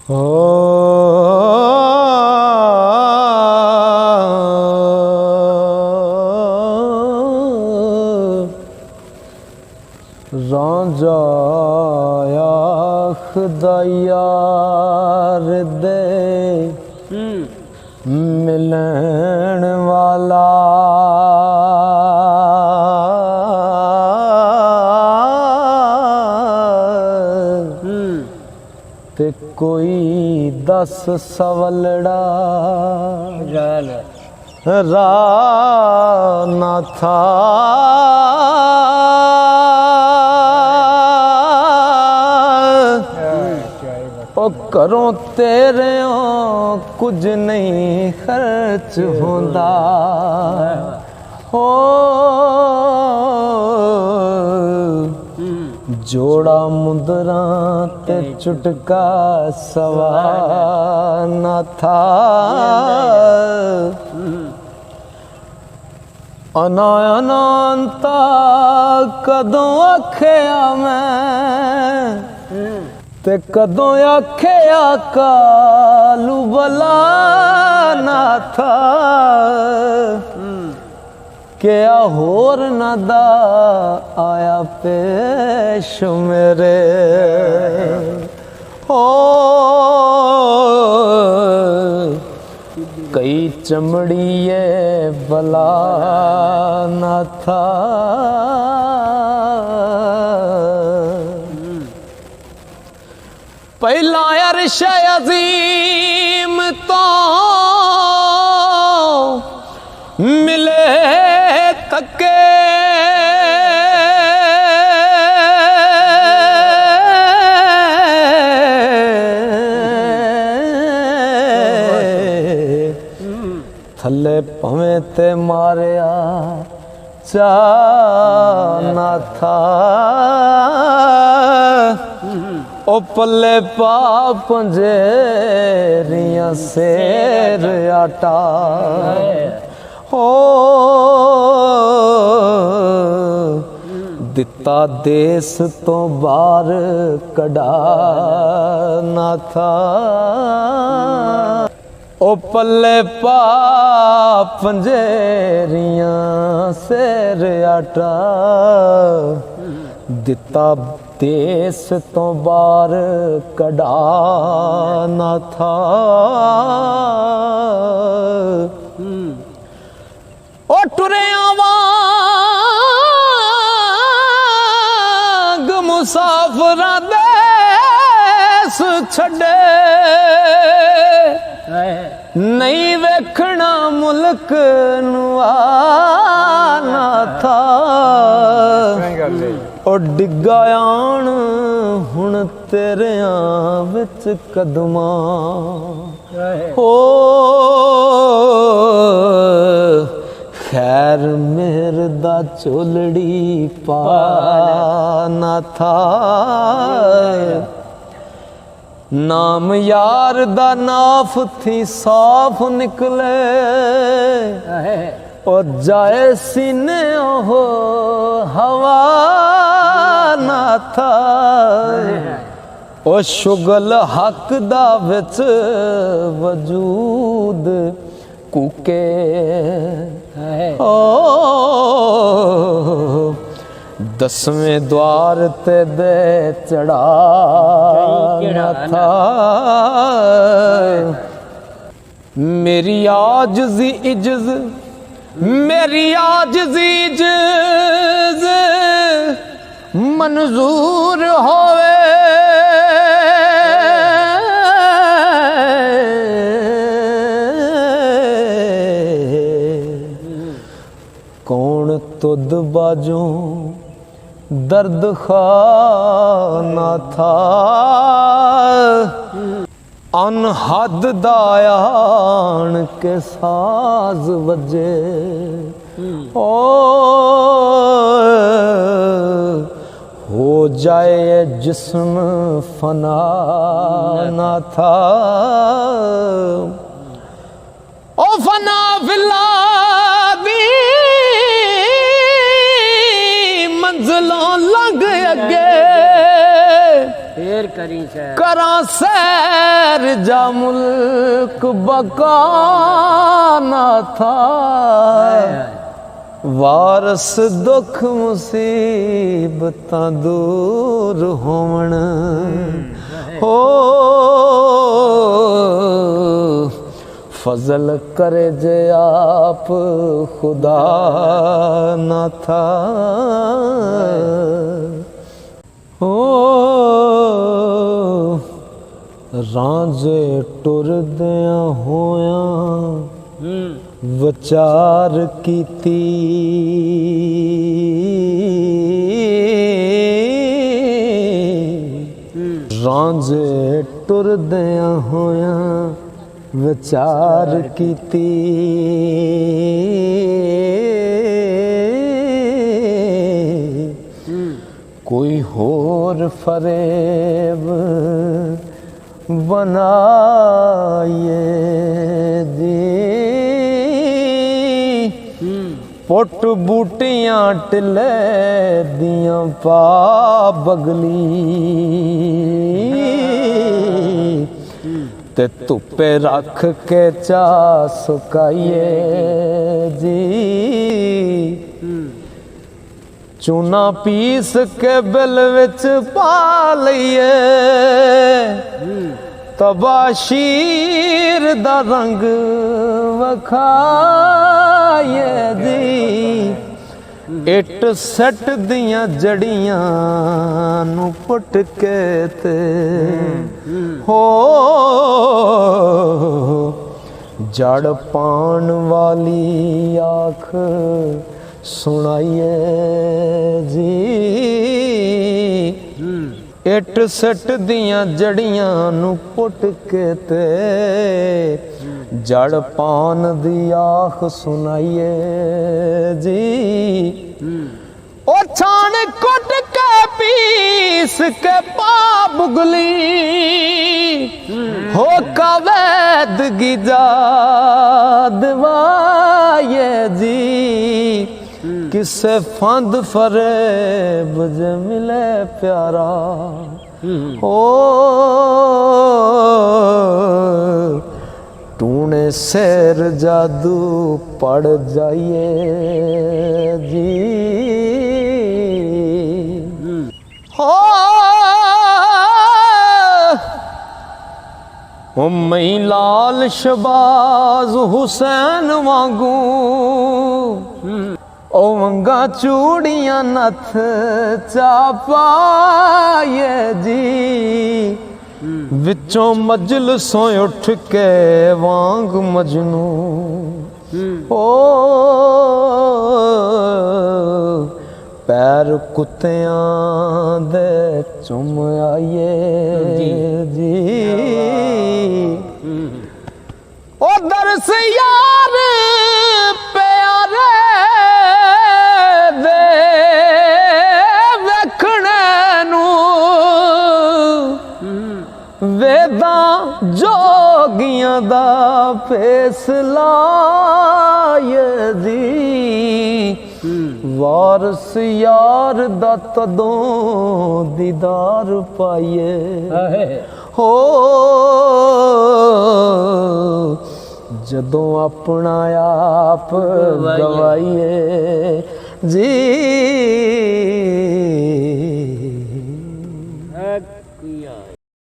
हो रांझा खुदा यार दे मिलन वाला ते कोई दस सवलड़ा रा ना था ओ करो तेरे कुछ नहीं खर्च होंदा हो जोड़ा मुद्रा ते चुटका सवा ना था अनायनांता कदों आखिया मैं ते कदों आखिया कालू बला ना था क्या होर नदा आया पेश मेरे हो कई चमड़िए बला ना था पहला अरश अजीम तो मिले तके थले पवे ते मारिया चा ना था ओ पल्ले पाप जेरिया शेर आटा हो दिता देश तो बार कड़ा ना था ओ पल्ले पाप जेरिया शेर आटा दिता देश तो बार कड़ा ना था ओ टुरिया वांग मुसाफिरा देस छड़े नहीं वेखना मुल्क नुआना था ओ डिग्गा आन हुण तेरियां विच कदमां हो खैर मेरे दा चोलड़ी पाना था नाम यार दा नाफ थी साफ निकले और जाए सीने हो हवा ना था ओ शुगल हक दा विच वजूद कूके ओ दसवें द्वार ते दे चढ़ा ना था मेरी आजिज़ी इज्ज़ मेरी आजिज़ी इज्ज़ मंजूर होवे कौन तुद बाजों दर्द खाना था अनहद दायान के साज वजे हो जाए जिस्म फना ना था ओ फना फिला दी मंजिलों लग अगे शेर करी सैर करा सैर जा मुल्क बकाना था वारस दुख मुसीबतां दूर होवण हो फजल करे जे आप खुदा ना था हो रांझे टुरदिया होया विचार कीती रांझे टुरदिया होया विचार कीती कोई होर फरेब बनाए दी पुट बूटियां टिले दियां पा बगली ते धुप्पे रख के चा सुकाइए जी चूना पीस के बिल विच पा लईए तबाशीर दा रंग वखाए जी इट सट दियां जड़ियां नू पुट के ते हो जड़ पान वाली आँख सुनाइए जी इट सट दियां जड़ियां नू पुट के ते जड़ पान दी आँख सुनाइए जी ओ छान कुट के पीस के पा बुगली हो कवैद गिजा दवाए जी किसे फंद फरेब जे मिले प्यारा हो टूने शेर जादू पड़ जाइए जी हो मई लाल शबाज हुसैन वांगू ओ वंगा चूड़ियां नथ चापाए जी विचों मजलसों उठ के वांग मजनू ओ पैर कुत्तियां दे चुम आइए जी ओ दरस यार प्यारे दे वेखणे नू वेदां जोगियां दा फैसला जी वारस यार दा तदों दीदार पाइए हो जदों अपना आप गवाइए जी